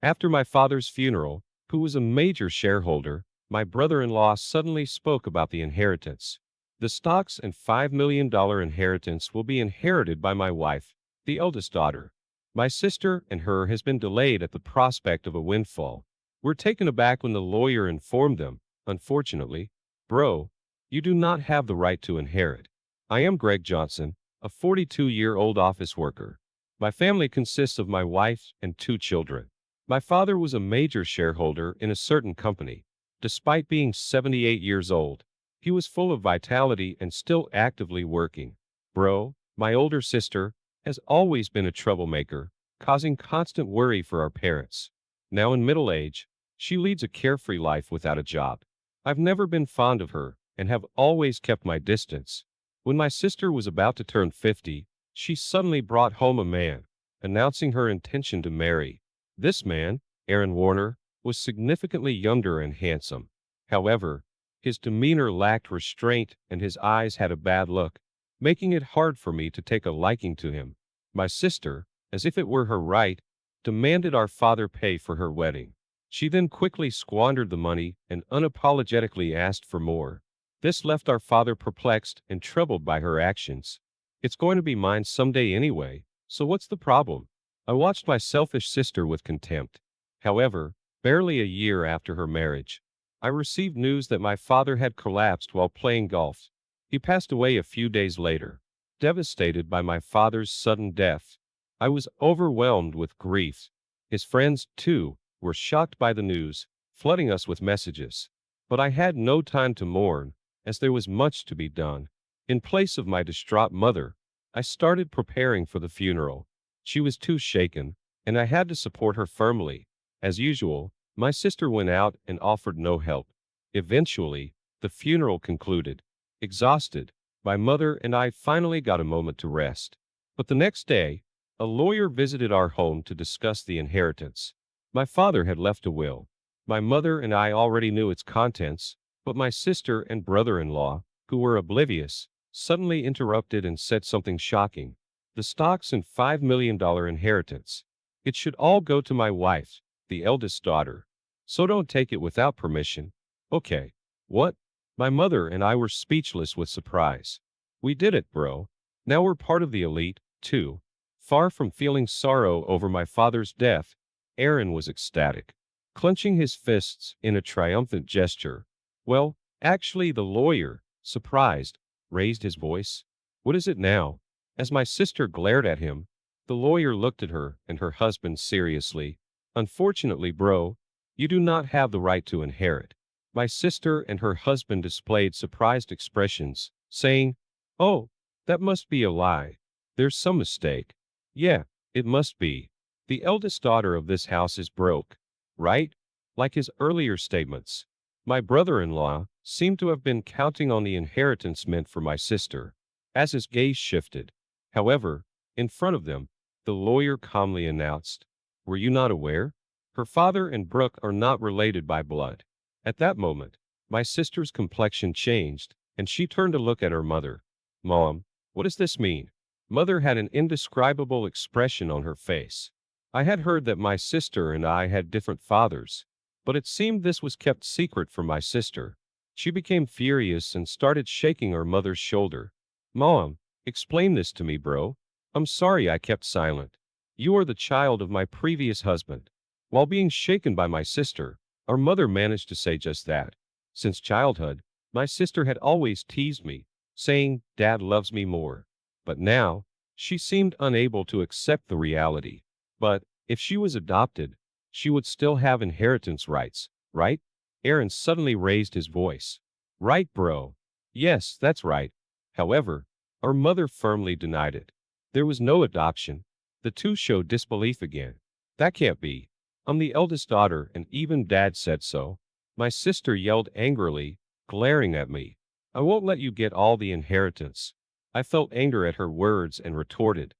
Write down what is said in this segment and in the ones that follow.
After my father's funeral, who was a major shareholder, my brother-in-law suddenly spoke about the inheritance. The stocks and $5 million inheritance will be inherited by my wife, the eldest daughter. My sister and her has been delayed at the prospect of a windfall. We're taken aback when the lawyer informed them, unfortunately, bro, you do not have the right to inherit. I am Greg Johnson, a 42-year-old office worker. My family consists of my wife and two children. My father was a major shareholder in a certain company. Despite being 78 years old, he was full of vitality and still actively working. Bro, my older sister, has always been a troublemaker, causing constant worry for our parents. Now in middle age, she leads a carefree life without a job. I've never been fond of her and have always kept my distance. When my sister was about to turn 50, she suddenly brought home a man, announcing her intention to marry. This man, Aaron Warner, was significantly younger and handsome. However, his demeanor lacked restraint and his eyes had a bad look, making it hard for me to take a liking to him. My sister, as if it were her right, demanded our father pay for her wedding. She then quickly squandered the money and unapologetically asked for more. This left our father perplexed and troubled by her actions. It's going to be mine someday anyway, so what's the problem? I watched my selfish sister with contempt. However, barely a year after her marriage, I received news that my father had collapsed while playing golf. He passed away a few days later. Devastated by my father's sudden death, I was overwhelmed with grief. His friends, too, were shocked by the news, flooding us with messages. But I had no time to mourn, as there was much to be done. In place of my distraught mother, I started preparing for the funeral. She was too shaken, and I had to support her firmly. As usual, my sister went out and offered no help. Eventually, the funeral concluded. Exhausted, my mother and I finally got a moment to rest. But the next day, a lawyer visited our home to discuss the inheritance. My father had left a will. My mother and I already knew its contents, but my sister and brother-in-law, who were oblivious, suddenly interrupted and said something shocking. The stocks and $5 million inheritance. It should all go to my wife, the eldest daughter. So don't take it without permission. Okay. What? My mother and I were speechless with surprise. We did it, bro. Now we're part of the elite, too. Far from feeling sorrow over my father's death, Aaron was ecstatic, clenching his fists in a triumphant gesture. Well, actually, the lawyer, surprised, raised his voice. What is it now? As my sister glared at him, the lawyer looked at her and her husband seriously. Unfortunately, bro, you do not have the right to inherit. My sister and her husband displayed surprised expressions, saying, "Oh, that must be a lie. There's some mistake." "Yeah, it must be. The eldest daughter of this house is broke, right?" Like his earlier statements. My brother-in-law seemed to have been counting on the inheritance meant for my sister. As his gaze shifted, however, in front of them, the lawyer calmly announced, "Were you not aware? Her father and Brooke are not related by blood." At that moment, my sister's complexion changed, and she turned to look at her mother. "Mom, what does this mean?" Mother had an indescribable expression on her face. I had heard that my sister and I had different fathers, but it seemed this was kept secret from my sister. She became furious and started shaking her mother's shoulder. "Mom, explain this to me, bro. I'm sorry I kept silent. You are the child of my previous husband." While being shaken by my sister, our mother managed to say just that. Since childhood, my sister had always teased me, saying, "Dad loves me more." But now, she seemed unable to accept the reality. But, if she was adopted, she would still have inheritance rights, right? Aaron suddenly raised his voice. "Right, bro. Yes, that's right." However, our mother firmly denied it. There was no adoption. The two showed disbelief again. "That can't be. I'm the eldest daughter and even Dad said so." My sister yelled angrily, glaring at me. "I won't let you get all the inheritance." I felt anger at her words and retorted,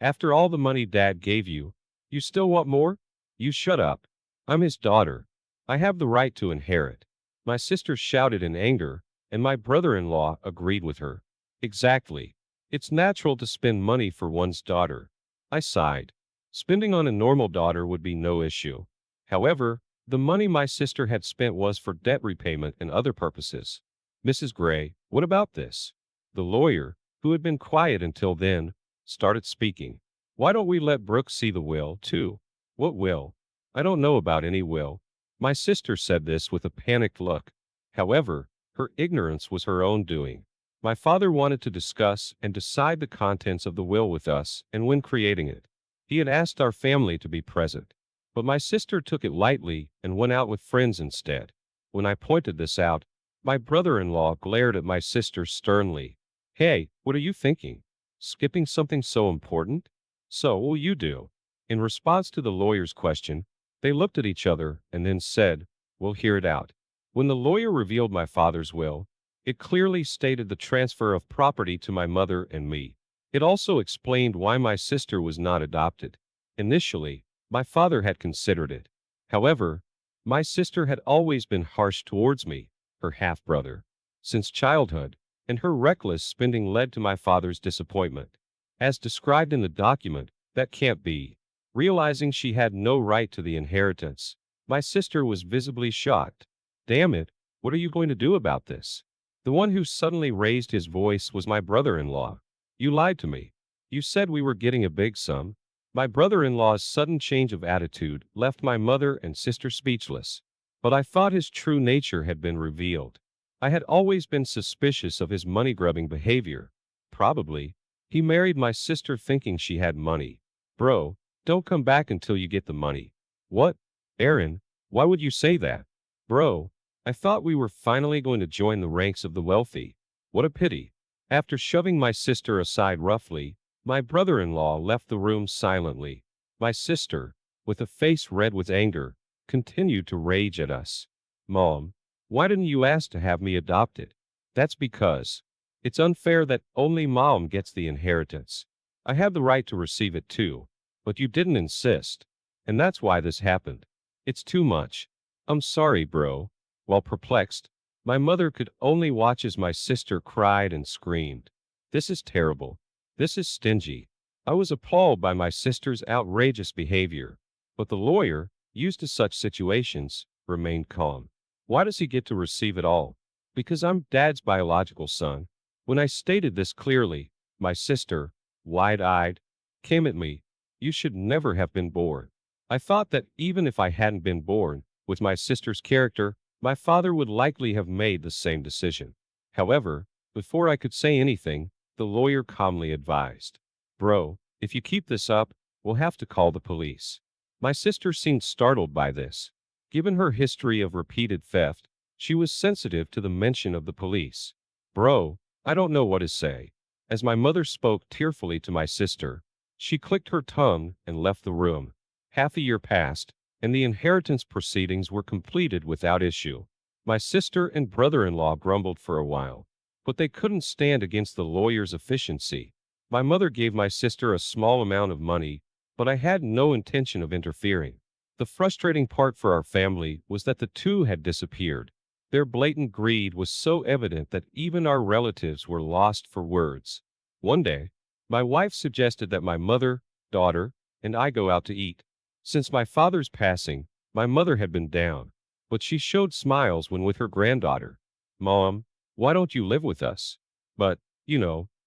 "After all the money Dad gave you, you still want more? You shut up. I'm his daughter. I have the right to inherit." My sister shouted in anger, and my brother-in-law agreed with her. "Exactly. It's natural to spend money for one's daughter." I sighed. Spending on a normal daughter would be no issue. However, the money my sister had spent was for debt repayment and other purposes. Mrs. Gray, what about this? The lawyer, who had been quiet until then, started speaking. Why don't we let Brooke see the will, too? What will? I don't know about any will. My sister said this with a panicked look. However, her ignorance was her own doing. My father wanted to discuss and decide the contents of the will with us, and when creating it, he had asked our family to be present. But my sister took it lightly and went out with friends instead. When I pointed this out, my brother-in-law glared at my sister sternly. Hey, what are you thinking? Skipping something so important? So will you do? In response to the lawyer's question, they looked at each other and then said, we'll hear it out. When the lawyer revealed my father's will, it clearly stated the transfer of property to my mother and me. It also explained why my sister was not adopted. Initially, my father had considered it. However, my sister had always been harsh towards me, her half-brother, since childhood, and her reckless spending led to my father's disappointment. As described in the document, that can't be. Realizing she had no right to the inheritance, my sister was visibly shocked. Damn it, what are you going to do about this? The one who suddenly raised his voice was my brother-in-law. You lied to me. You said we were getting a big sum. My brother-in-law's sudden change of attitude left my mother and sister speechless. But I thought his true nature had been revealed. I had always been suspicious of his money-grubbing behavior. Probably, he married my sister thinking she had money. Bro, don't come back until you get the money. What? Aaron, why would you say that? Bro, I thought we were finally going to join the ranks of the wealthy. What a pity. After shoving my sister aside roughly, my brother-in-law left the room silently. My sister, with a face red with anger, continued to rage at us. Mom, why didn't you ask to have me adopted? That's because it's unfair that only Mom gets the inheritance. I have the right to receive it too, but you didn't insist. And that's why this happened. It's too much. I'm sorry, bro. While perplexed, my mother could only watch as my sister cried and screamed. This is terrible. This is stingy. I was appalled by my sister's outrageous behavior, but the lawyer, used to such situations, remained calm. Why does he get to receive it all? Because I'm Dad's biological son. When I stated this clearly, my sister, wide-eyed, came at me. You should never have been born. I thought that even if I hadn't been born, with my sister's character, my father would likely have made the same decision. However, before I could say anything, the lawyer calmly advised. Bro, if you keep this up, we'll have to call the police. My sister seemed startled by this. Given her history of repeated theft, she was sensitive to the mention of the police. Bro, I don't know what to say. As my mother spoke tearfully to my sister, she clicked her tongue and left the room. Half a year passed, and the inheritance proceedings were completed without issue. My sister and brother-in-law grumbled for a while, but they couldn't stand against the lawyer's efficiency. My mother gave my sister a small amount of money, but I had no intention of interfering. The frustrating part for our family was that the two had disappeared. Their blatant greed was so evident that even our relatives were lost for words. One day, my wife suggested that my mother, daughter, and I go out to eat. Since my father's passing, my mother had been down, but she showed smiles when with her granddaughter. Mom, why don't you live with us? But,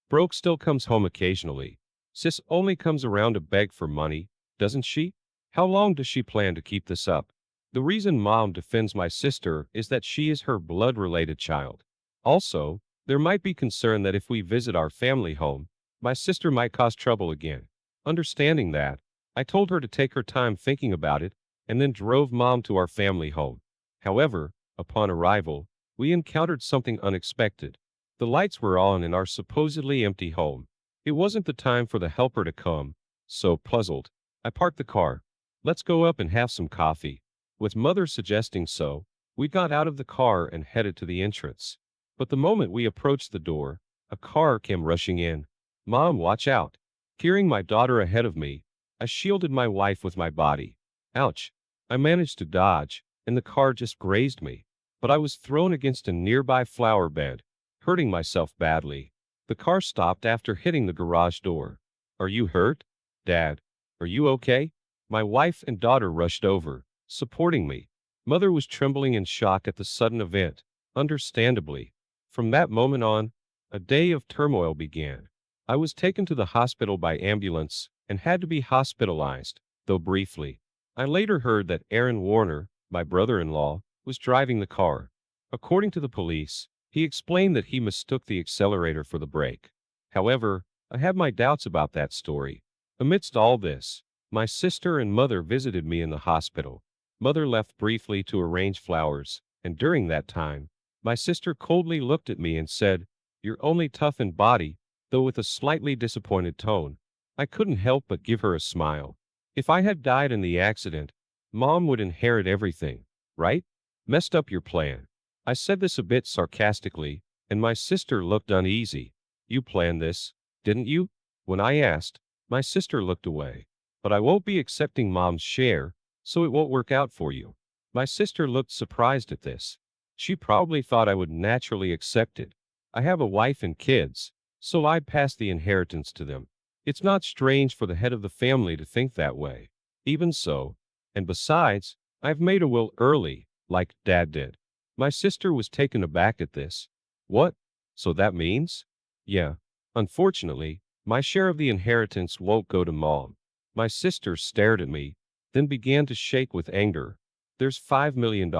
Brooke still comes home occasionally. Sis only comes around to beg for money, doesn't she? How long does she plan to keep this up? The reason Mom defends my sister is that she is her blood-related child. Also, there might be concern that if we visit our family home, my sister might cause trouble again. Understanding that, I told her to take her time thinking about it, and then drove Mom to our family home. However, upon arrival, we encountered something unexpected. The lights were on in our supposedly empty home. It wasn't the time for the helper to come, so puzzled, I parked the car. Let's go up and have some coffee. With Mother suggesting so, we got out of the car and headed to the entrance. But the moment we approached the door, a car came rushing in. Mom, watch out. Carrying my daughter ahead of me, I shielded my wife with my body. Ouch. I managed to dodge, and the car just grazed me. But I was thrown against a nearby flower bed, hurting myself badly. The car stopped after hitting the garage door. Are you hurt? Dad, are you okay? My wife and daughter rushed over, supporting me. Mother was trembling in shock at the sudden event, understandably. From that moment on, a day of turmoil began. I was taken to the hospital by ambulance and had to be hospitalized, though briefly. I later heard that Aaron Warner, my brother-in-law, was driving the car. According to the police, he explained that he mistook the accelerator for the brake. However, I have my doubts about that story. Amidst all this, my sister and mother visited me in the hospital. Mother left briefly to arrange flowers, and during that time, my sister coldly looked at me and said, "You're only tough in body," though with a slightly disappointed tone. I couldn't help but give her a smile. If I had died in the accident, Mom would inherit everything, right? Messed up your plan. I said this a bit sarcastically, and my sister looked uneasy. You planned this, didn't you? When I asked, my sister looked away. But I won't be accepting Mom's share, so it won't work out for you. My sister looked surprised at this. She probably thought I would naturally accept it. I have a wife and kids, so I'd pass the inheritance to them. It's not strange for the head of the family to think that way. Even so, and besides, I've made a will early, like Dad did. My sister was taken aback at this. What? So that means? Yeah. Unfortunately, my share of the inheritance won't go to Mom. My sister stared at me, then began to shake with anger. There's $5 million,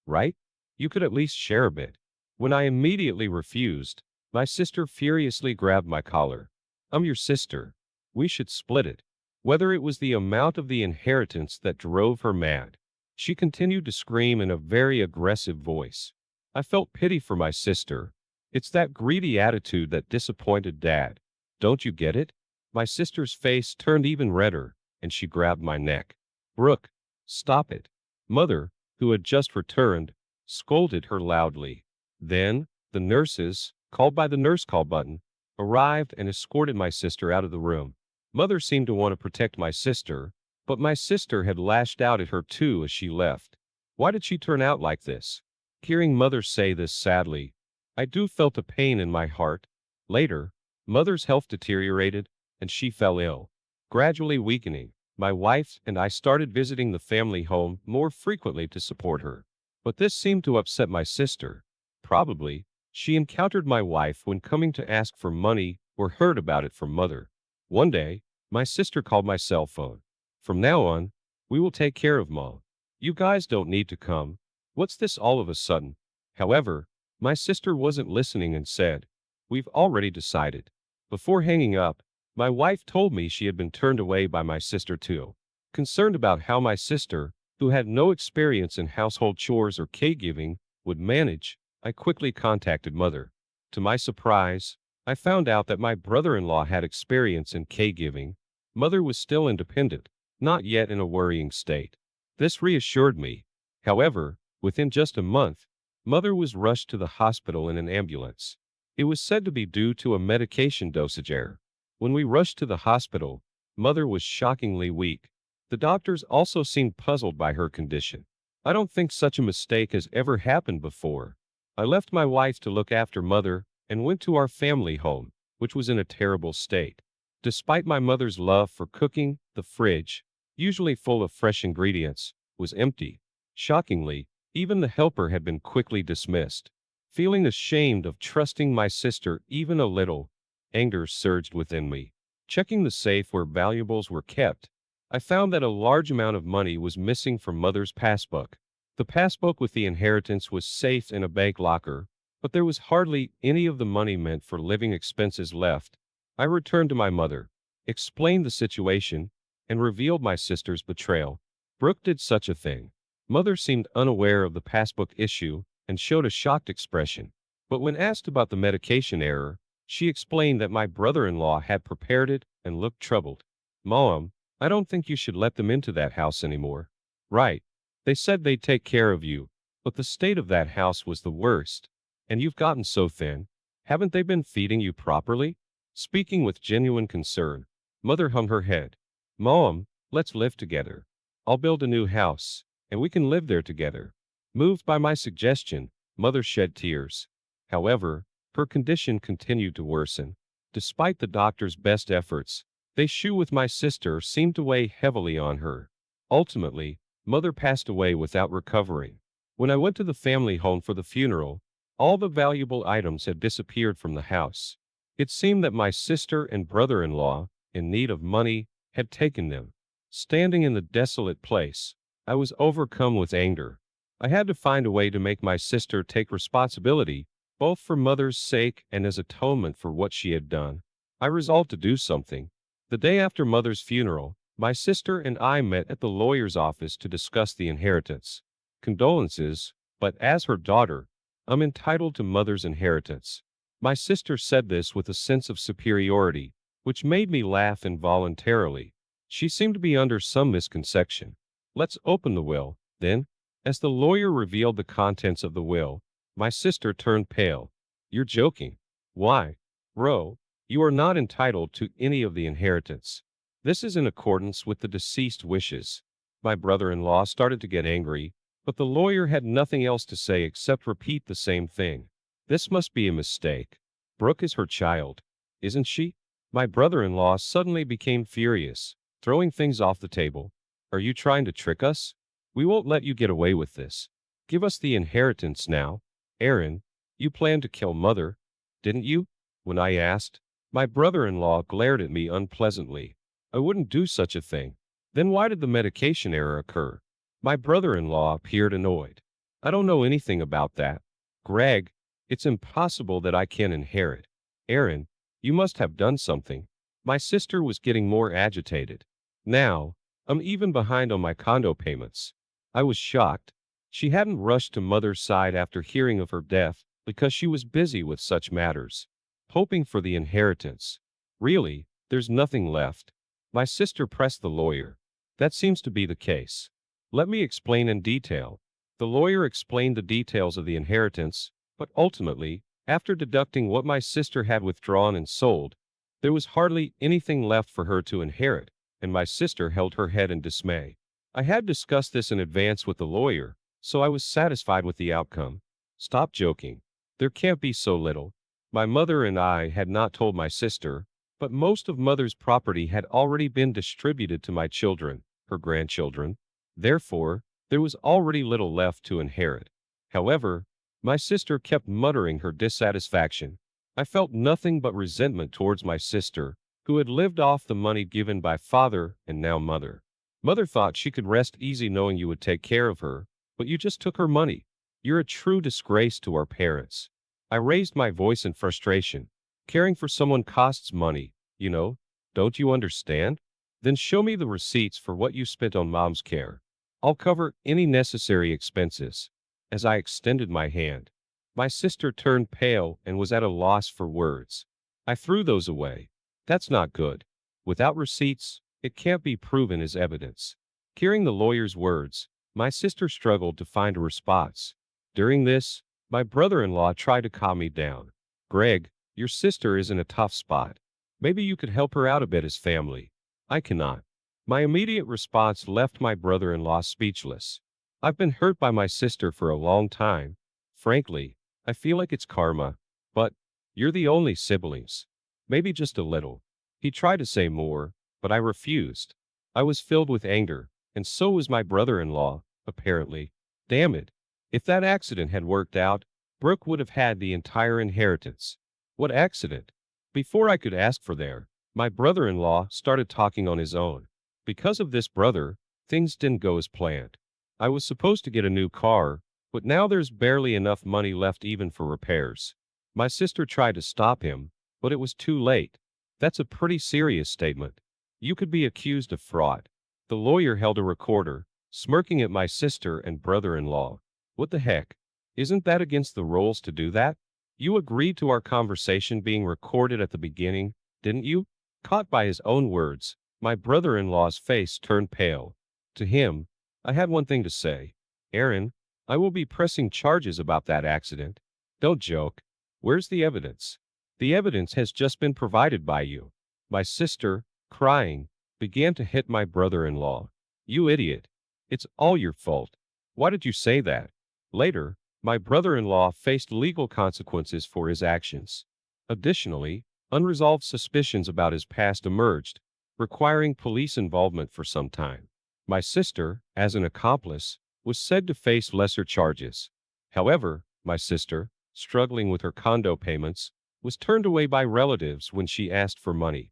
right? You could at least share a bit. When I immediately refused, my sister furiously grabbed my collar. I'm your sister. We should split it. Whether it was the amount of the inheritance that drove her mad, she continued to scream in a very aggressive voice. I felt pity for my sister. It's that greedy attitude that disappointed Dad. Don't you get it? My sister's face turned even redder, and she grabbed my neck. Brooke, stop it. Mother, who had just returned, scolded her loudly. Then, the nurses, called by the nurse call button, arrived and escorted my sister out of the room. Mother seemed to want to protect my sister, but my sister had lashed out at her too as she left. Why did she turn out like this? Hearing Mother say this sadly, I do felt a pain in my heart. Later, Mother's health deteriorated, and she fell ill. Gradually weakening, my wife and I started visiting the family home more frequently to support her. But this seemed to upset my sister. Probably, she encountered my wife when coming to ask for money or heard about it from Mother. One day, my sister called my cell phone. From now on, we will take care of Mom. You guys don't need to come. What's this all of a sudden? However, my sister wasn't listening and said, We've already decided. Before hanging up, my wife told me she had been turned away by my sister too. Concerned about how my sister, who had no experience in household chores or caregiving, would manage, I quickly contacted Mother. To my surprise, I found out that my brother-in-law had experience in caregiving. Mother was still independent, not yet in a worrying state. This reassured me. However, within just a month, Mother was rushed to the hospital in an ambulance. It was said to be due to a medication dosage error. When we rushed to the hospital, Mother was shockingly weak. The doctors also seemed puzzled by her condition. I don't think such a mistake has ever happened before. I left my wife to look after Mother and went to our family home, which was in a terrible state. Despite my mother's love for cooking, the fridge, usually full of fresh ingredients, was empty. Shockingly, even the helper had been quickly dismissed. Feeling ashamed of trusting my sister even a little, anger surged within me. Checking the safe where valuables were kept, I found that a large amount of money was missing from Mother's passbook. The passbook with the inheritance was safe in a bank locker, but there was hardly any of the money meant for living expenses left. I returned to my mother, explained the situation, and revealed my sister's betrayal. Brooke did such a thing. Mother seemed unaware of the passbook issue and showed a shocked expression. But when asked about the medication error, she explained that my brother-in-law had prepared it and looked troubled. Mom, I don't think you should let them into that house anymore. Right. They said they'd take care of you, but the state of that house was the worst. And you've gotten so thin. Haven't they been feeding you properly? Speaking with genuine concern, Mother hung her head. Mom, let's live together. I'll build a new house, and we can live there together. Moved by my suggestion, Mother shed tears. However, her condition continued to worsen. Despite the doctor's best efforts, the issue with my sister seemed to weigh heavily on her. Ultimately, Mother passed away without recovering. When I went to the family home for the funeral, all the valuable items had disappeared from the house. It seemed that my sister and brother-in-law, in need of money, had taken them. Standing in the desolate place, I was overcome with anger. I had to find a way to make my sister take responsibility, both for Mother's sake and as atonement for what she had done. I resolved to do something. The day after Mother's funeral, my sister and I met at the lawyer's office to discuss the inheritance. Condolences, but as her daughter, I'm entitled to Mother's inheritance. My sister said this with a sense of superiority, which made me laugh involuntarily. She seemed to be under some misconception. Let's open the will, then. As the lawyer revealed the contents of the will, my sister turned pale. You're joking. Why? Bro, you are not entitled to any of the inheritance. This is in accordance with the deceased wishes. My brother-in-law started to get angry, but the lawyer had nothing else to say except repeat the same thing. This must be a mistake. Brooke is her child, isn't she? My brother-in-law suddenly became furious, throwing things off the table. Are you trying to trick us? We won't let you get away with this. Give us the inheritance now. Aaron, you planned to kill Mother, didn't you? When I asked, my brother-in-law glared at me unpleasantly. I wouldn't do such a thing. Then why did the medication error occur? My brother-in-law appeared annoyed. I don't know anything about that. Greg, it's impossible that I can inherit. Aaron, you must have done something. My sister was getting more agitated. Now, I'm even behind on my condo payments. I was shocked. She hadn't rushed to Mother's side after hearing of her death because she was busy with such matters, hoping for the inheritance. Really, there's nothing left. My sister pressed the lawyer. That seems to be the case. Let me explain in detail. The lawyer explained the details of the inheritance, but ultimately, after deducting what my sister had withdrawn and sold, there was hardly anything left for her to inherit, and my sister held her head in dismay. I had discussed this in advance with the lawyer, so I was satisfied with the outcome. Stop joking. There can't be so little. My mother and I had not told my sister, but most of Mother's property had already been distributed to my children, her grandchildren. Therefore, there was already little left to inherit. However, my sister kept muttering her dissatisfaction. I felt nothing but resentment towards my sister, who had lived off the money given by father and now Mother. Mother thought she could rest easy knowing you would take care of her, but you just took her money. You're a true disgrace to our parents. I raised my voice in frustration. Caring for someone costs money, you know. Don't you understand? Then show me the receipts for what you spent on Mom's care. I'll cover any necessary expenses. As I extended my hand, my sister turned pale and was at a loss for words. I threw those away. That's not good. Without receipts, it can't be proven as evidence. Hearing the lawyer's words, my sister struggled to find a response. During this, my brother-in-law tried to calm me down. Greg, your sister is in a tough spot. Maybe you could help her out a bit as family. I cannot. My immediate response left my brother-in-law speechless. I've been hurt by my sister for a long time. Frankly, I feel like it's karma. But you're the only siblings. Maybe just a little. He tried to say more, but I refused. I was filled with anger, and so was my brother-in-law, apparently. Damn it. If that accident had worked out, Brooke would have had the entire inheritance. What accident? Before I could ask for there, my brother-in-law started talking on his own. Because of this brother, things didn't go as planned. I was supposed to get a new car, but now there's barely enough money left even for repairs. My sister tried to stop him, but it was too late. That's a pretty serious statement. You could be accused of fraud. The lawyer held a recorder, smirking at my sister and brother-in-law. What the heck? Isn't that against the rules to do that? You agreed to our conversation being recorded at the beginning, didn't you? Caught by his own words, my brother-in-law's face turned pale. To him, I had one thing to say. Aaron, I will be pressing charges about that accident. Don't joke. Where's the evidence? The evidence has just been provided by you. My sister, crying, began to hit my brother-in-law. You idiot. It's all your fault. Why did you say that? Later, my brother-in-law faced legal consequences for his actions. Additionally, unresolved suspicions about his past emerged, requiring police involvement for some time. My sister, as an accomplice, was said to face lesser charges. However, my sister, struggling with her condo payments, was turned away by relatives when she asked for money.